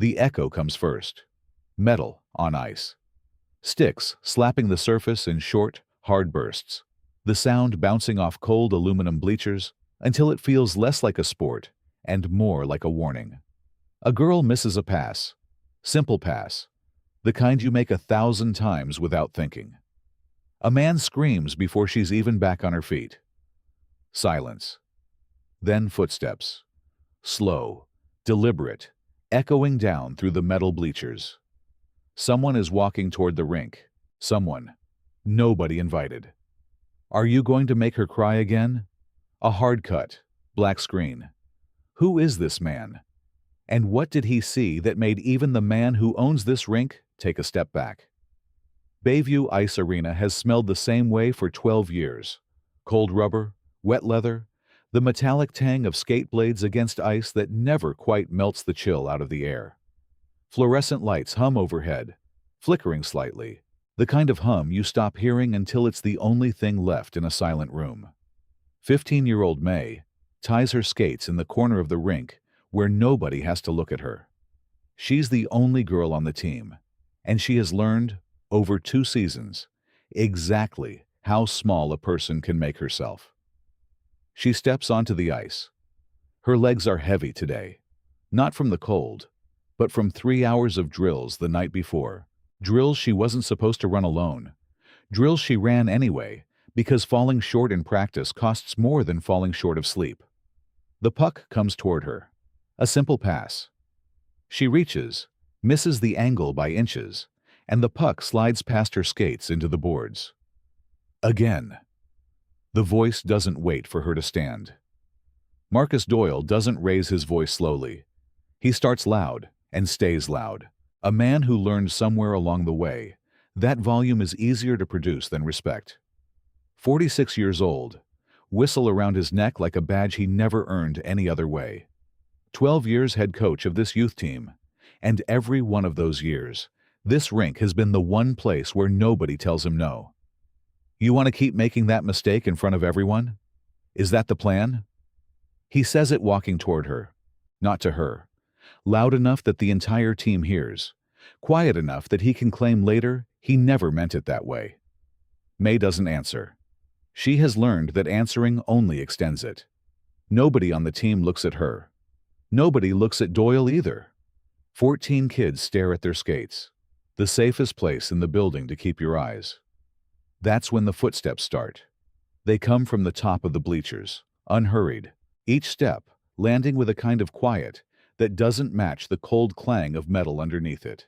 The echo comes first. Metal on ice. Sticks slapping the surface in short, hard bursts. The sound bouncing off cold aluminum bleachers until it feels less like a sport and more like a warning. A girl misses a pass. Simple pass. The kind you make 1,000 times without thinking. A man screams before she's even back on her feet. Silence. Then footsteps. Slow, deliberate, echoing down through the metal bleachers. Someone is walking toward the rink. Someone. Nobody invited. Are you going to make her cry again? A hard cut, black screen. Who is this man? And what did he see that made even the man who owns this rink take a step back? Bayview Ice Arena has smelled the same way for 12 years. Cold rubber, wet leather, the metallic tang of skate blades against ice that never quite melts the chill out of the air. Fluorescent lights hum overhead, flickering slightly, the kind of hum you stop hearing until it's the only thing left in a silent room. 15-year-old May ties her skates in the corner of the rink where nobody has to look at her. She's the only girl on the team, and she has learned, over 2 seasons, exactly how small a person can make herself. She steps onto the ice. Her legs are heavy today, not from the cold, but from 3 hours of drills the night before. Drills she wasn't supposed to run alone. Drills she ran anyway, because falling short in practice costs more than falling short of sleep. The puck comes toward her. A simple pass. She reaches, misses the angle by inches, and the puck slides past her skates into the boards. Again. The voice doesn't wait for her to stand. Marcus Doyle doesn't raise his voice slowly. He starts loud and stays loud. A man who learned somewhere along the way that volume is easier to produce than respect. 46 years old, whistle around his neck like a badge he never earned any other way. 12 years head coach of this youth team, and every one of those years, this rink has been the one place where nobody tells him no. You want to keep making that mistake in front of everyone? Is that the plan? He says it walking toward her, not to her, loud enough that the entire team hears, quiet enough that he can claim later he never meant it that way. May doesn't answer. She has learned that answering only extends it. Nobody on the team looks at her. Nobody looks at Doyle either. 14 kids stare at their skates, the safest place in the building to keep your eyes. That's when the footsteps start. They come from the top of the bleachers, unhurried, each step landing with a kind of quiet that doesn't match the cold clang of metal underneath it.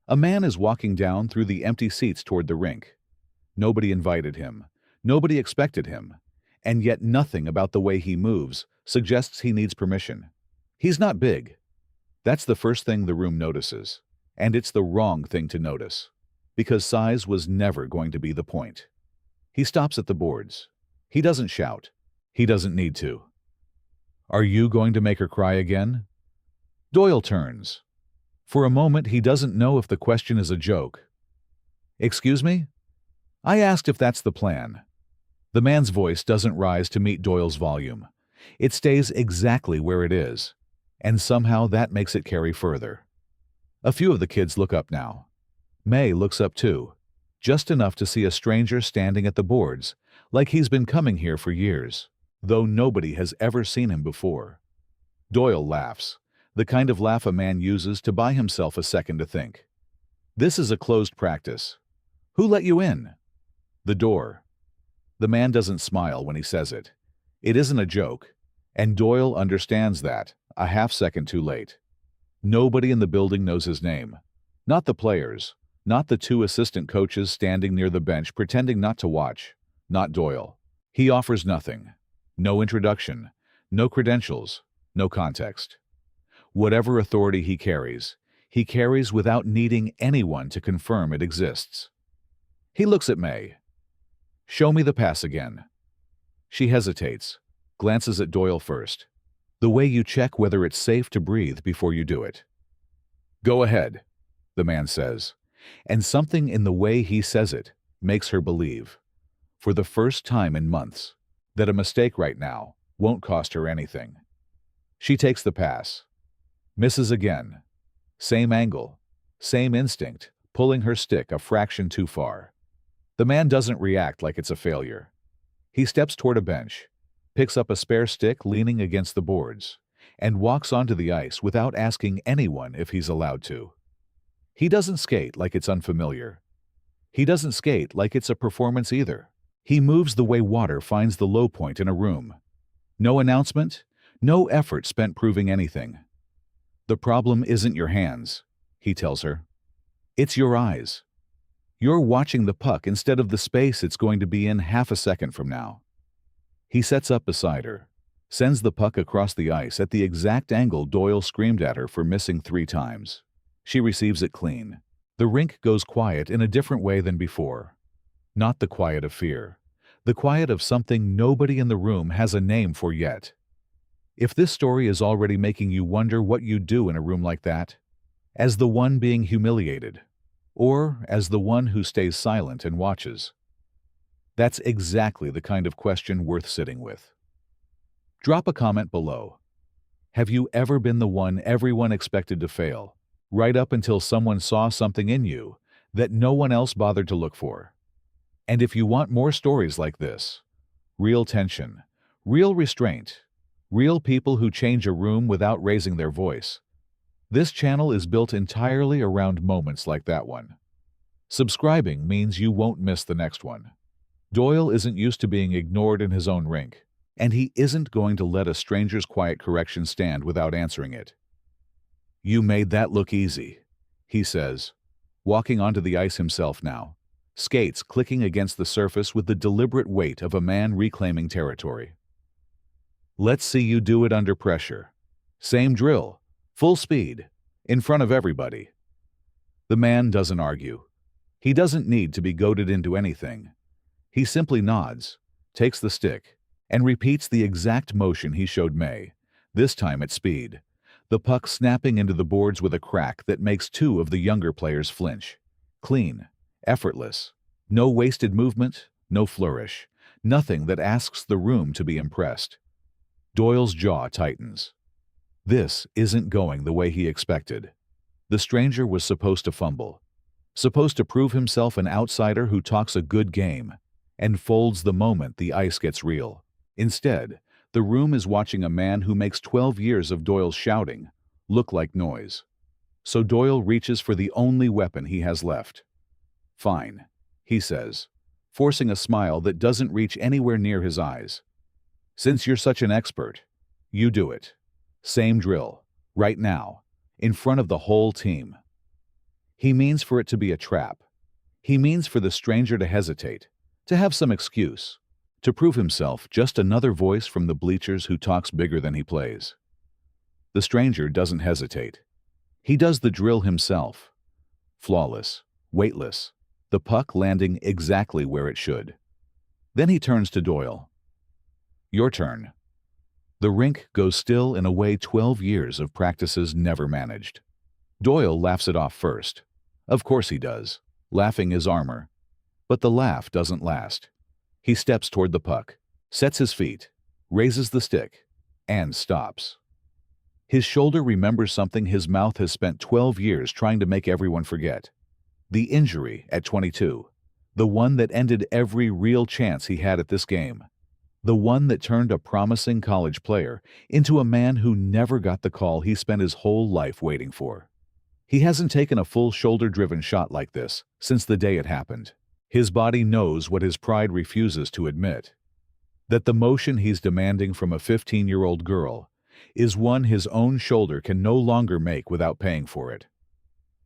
A man is walking down through the empty seats toward the rink. Nobody invited him, nobody expected him, and yet nothing about the way he moves suggests he needs permission. He's not big. That's the first thing the room notices, and it's the wrong thing to notice, because size was never going to be the point. He stops at the boards. He doesn't shout. He doesn't need to. Are you going to make her cry again? Doyle turns. For a moment, he doesn't know if the question is a joke. Excuse me? I asked if that's the plan. The man's voice doesn't rise to meet Doyle's volume. It stays exactly where it is, and somehow that makes it carry further. A few of the kids look up now. May looks up too, just enough to see a stranger standing at the boards, like he's been coming here for years, though nobody has ever seen him before. Doyle laughs, the kind of laugh a man uses to buy himself a second to think. This is a closed practice. Who let you in? The door. The man doesn't smile when he says it. It isn't a joke, and Doyle understands that, a half-second too late. Nobody in the building knows his name. Not the players. Not the 2 assistant coaches standing near the bench pretending not to watch. Not Doyle. He offers nothing. No introduction. No credentials. No context. Whatever authority he carries without needing anyone to confirm it exists. He looks at May. Show me the pass again. She hesitates, glances at Doyle first. The way you check whether it's safe to breathe before you do it. Go ahead, the man says. And something in the way he says it makes her believe, for the first time in months, that a mistake right now won't cost her anything. She takes the pass. Misses again. Same angle, same instinct, pulling her stick a fraction too far. The man doesn't react like it's a failure. He steps toward a bench, picks up a spare stick leaning against the boards, and walks onto the ice without asking anyone if he's allowed to. He doesn't skate like it's unfamiliar. He doesn't skate like it's a performance either. He moves the way water finds the low point in a room. No announcement, no effort spent proving anything. The problem isn't your hands, he tells her. It's your eyes. You're watching the puck instead of the space it's going to be in half a second from now. He sets up beside her, sends the puck across the ice at the exact angle Doyle screamed at her for missing 3 times. She receives it clean. The rink goes quiet in a different way than before. Not the quiet of fear. The quiet of something nobody in the room has a name for yet. If this story is already making you wonder what you'd do in a room like that, as the one being humiliated, or as the one who stays silent and watches, that's exactly the kind of question worth sitting with. Drop a comment below. Have you ever been the one everyone expected to fail, right up until someone saw something in you that no one else bothered to look for? And if you want more stories like this, real tension, real restraint, real people who change a room without raising their voice, this channel is built entirely around moments like that one. Subscribing means you won't miss the next one. Doyle isn't used to being ignored in his own rink, and he isn't going to let a stranger's quiet correction stand without answering it. "You made that look easy," he says, walking onto the ice himself now, skates clicking against the surface with the deliberate weight of a man reclaiming territory. "Let's see you do it under pressure. Same drill, full speed, in front of everybody." The man doesn't argue. He doesn't need to be goaded into anything. He simply nods, takes the stick, and repeats the exact motion he showed May, this time at speed, the puck snapping into the boards with a crack that makes 2 of the younger players flinch. Clean, effortless, no wasted movement, no flourish, nothing that asks the room to be impressed. Doyle's jaw tightens. This isn't going the way he expected. The stranger was supposed to fumble, supposed to prove himself an outsider who talks a good game and folds the moment the ice gets real. Instead, the room is watching a man who makes 12 years of Doyle's shouting look like noise. So Doyle reaches for the only weapon he has left. "Fine," he says, forcing a smile that doesn't reach anywhere near his eyes. "Since you're such an expert, you do it. Same drill, right now, in front of the whole team." He means for it to be a trap. He means for the stranger to hesitate, to have some excuse, to prove himself just another voice from the bleachers who talks bigger than he plays. The stranger doesn't hesitate. He does the drill himself. Flawless, weightless, the puck landing exactly where it should. Then he turns to Doyle. "Your turn." The rink goes still in a way 12 years of practices never managed. Doyle laughs it off first. Of course he does. Laughing is armor. But the laugh doesn't last. He steps toward the puck, sets his feet, raises the stick, and stops. His shoulder remembers something his mouth has spent 12 years trying to make everyone forget. The injury at 22. The one that ended every real chance he had at this game. The one that turned a promising college player into a man who never got the call he spent his whole life waiting for. He hasn't taken a full shoulder-driven shot like this since the day it happened. His body knows what his pride refuses to admit. That the motion he's demanding from a 15-year-old girl is one his own shoulder can no longer make without paying for it.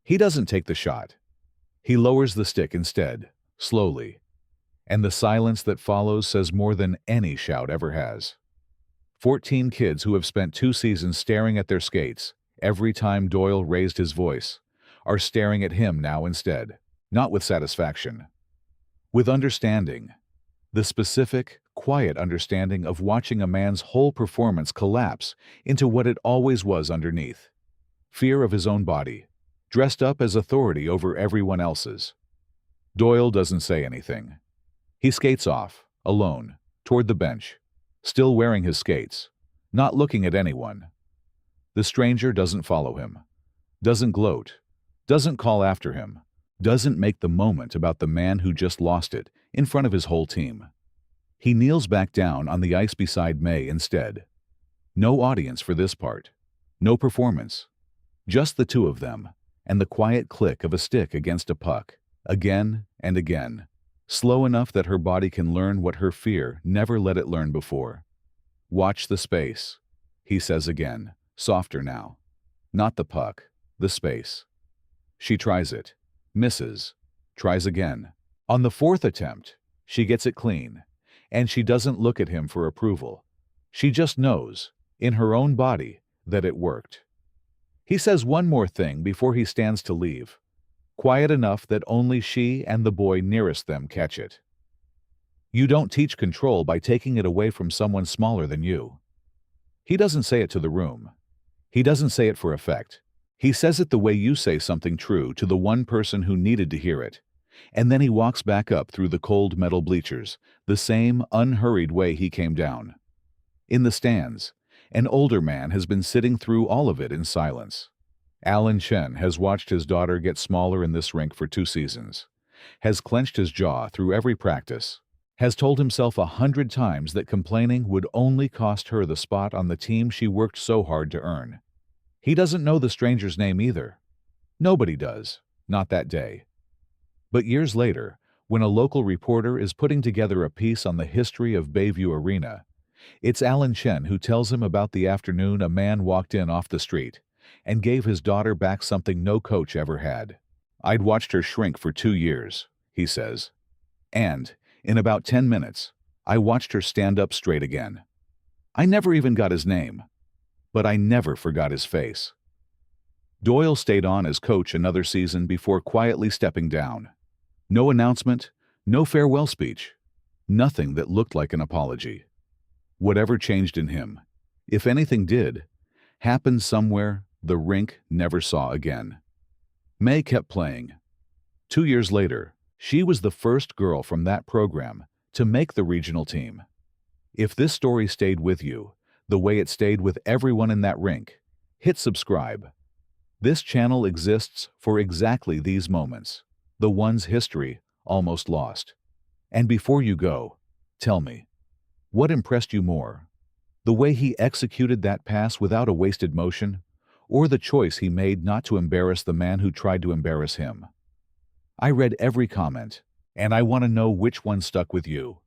He doesn't take the shot. He lowers the stick instead, slowly. And the silence that follows says more than any shout ever has. 14 kids who have spent 2 seasons staring at their skates every time Doyle raised his voice are staring at him now instead, not with satisfaction. With understanding, the specific, quiet understanding of watching a man's whole performance collapse into what it always was underneath. Fear of his own body, dressed up as authority over everyone else's. Doyle doesn't say anything. He skates off, alone, toward the bench, still wearing his skates, not looking at anyone. The stranger doesn't follow him. Doesn't gloat. Doesn't call after him. Doesn't make the moment about the man who just lost it in front of his whole team. He kneels back down on the ice beside May instead. No audience for this part. No performance. Just the two of them, and the quiet click of a stick against a puck, again and again, slow enough that her body can learn what her fear never let it learn before. "Watch the space," he says again, softer now. Not the puck, the space. She tries it, misses, tries again. On the fourth attempt, she gets it clean, and she doesn't look at him for approval. She just knows, in her own body, that it worked. He says one more thing before he stands to leave, quiet enough that only she and the boy nearest them catch it. "You don't teach control by taking it away from someone smaller than you." He doesn't say it to the room. He doesn't say it for effect. He says it the way you say something true to the one person who needed to hear it. And then he walks back up through the cold metal bleachers, the same unhurried way he came down. In the stands, an older man has been sitting through all of it in silence. Alan Chen has watched his daughter get smaller in this rink for 2 seasons, has clenched his jaw through every practice, has told himself 100 times that complaining would only cost her the spot on the team she worked so hard to earn. He doesn't know the stranger's name either. Nobody does, not that day. But years later, when a local reporter is putting together a piece on the history of Bayview Arena, it's Alan Chen who tells him about the afternoon a man walked in off the street and gave his daughter back something no coach ever had. "I'd watched her shrink for 2 years," he says. "And, in about 10 minutes, I watched her stand up straight again. I never even got his name, but I never forgot his face." Doyle stayed on as coach another season before quietly stepping down. No announcement, no farewell speech, nothing that looked like an apology. Whatever changed in him, if anything did, happened somewhere the rink never saw again. May kept playing. 2 years later, she was the first girl from that program to make the regional team. If this story stayed with you, the way it stayed with everyone in that rink, hit subscribe. This channel exists for exactly these moments, the ones history almost lost. And before you go, tell me, what impressed you more? The way he executed that pass without a wasted motion, or the choice he made not to embarrass the man who tried to embarrass him? I read every comment, and I want to know which one stuck with you.